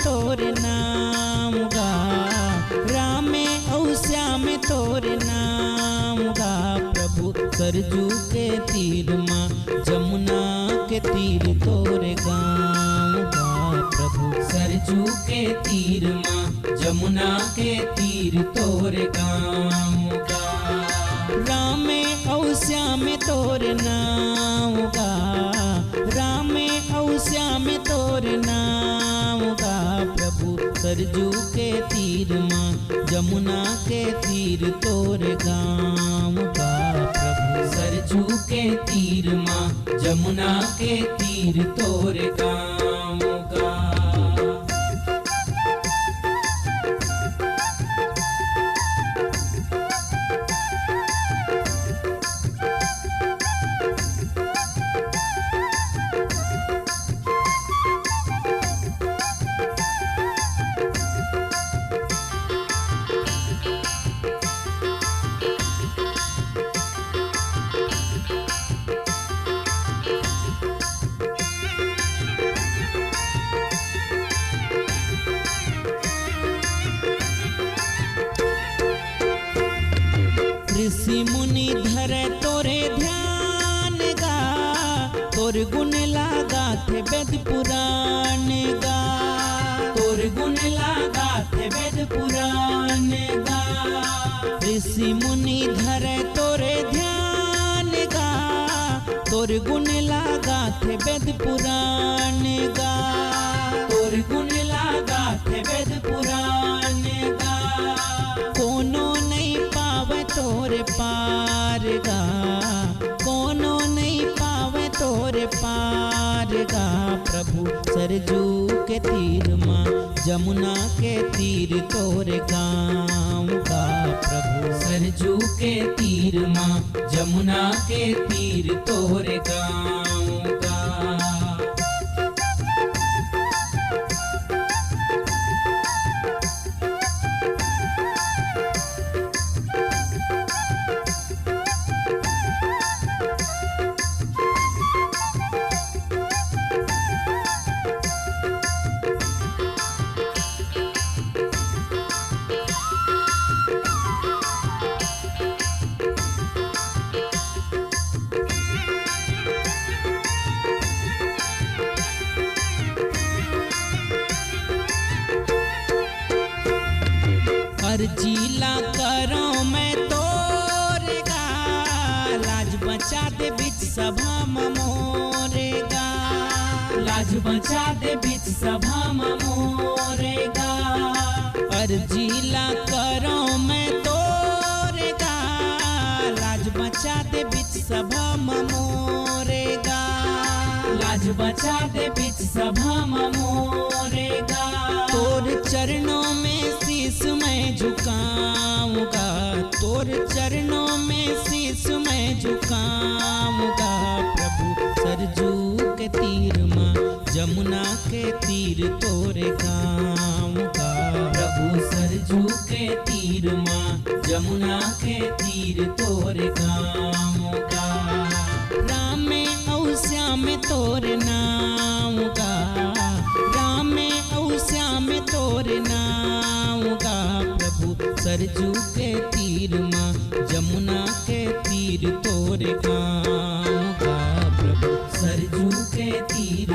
तोरे नाम गा, राम और श्याम तोरे नाम गा। प्रभु सरजू के तीर माँ जमुना के तीर तोरे गाँव गा। प्रभु सरजू के तीर माँ जमुना के तीर तोरे गाँव गा। राम और श्याम तोरे नाम गा, राम और श्याम तोरे नाम गा। प्रभु सरजू के तीर माँ जमुना के तीर तोरे गाँव गा। प्रभु सरजू के तीर माँ जमुना के तीर तोरे गाँव गा। ऋषि मुनि धरे तोरे ध्यान गा, तोर गुण लागा थे वेद पुराण गा। तोर गुण लागा थे वेद पुराण गा। ऋषि मुनि धरे तोरे ध्यान गा, तोर गुण लागा थे वेद पुराण गा। तोर गुण लागा थे वेद पुराण गा। कोनो नहीं पावे तोरे पार गा, कोनो नहीं पावे तोरे पार गा। प्रभु सरजू के तीर माँ जमुना के तीर तोरे गाँव गा। प्रभु सरजू के तीर माँ जमुना के तीर तोरे गाँव गा। अर्जीला करो मैं तोरे गा, लाज बचा दे बीच सभा में मोरे गा। लाज बचा दे बीच सभा में मोरे गा। अर्जीला करो मैं तोरे गा, लाज बचा दे बीच सभा में मोरे गा। लाज बचा दे बीच सभा में मोरे गा। तोर चरणों में शीश मैं झुकाऊंगा, तोर चरणों में शीश मैं झुकाऊंगा। प्रभु सरजू के तीर माँ जमुना के तीर तोरे गाँव गा। प्रभु सरजू के तीर माँ जमुना के तीर तोरे गाँव गा। राम और श्याम तोरे नाम गा, राम और श्याम तोरे नाम गा। प्रभु सरजू के तीर माँ जमुना के तीर तोरे गाँव गा। प्रभु सरजू के तीर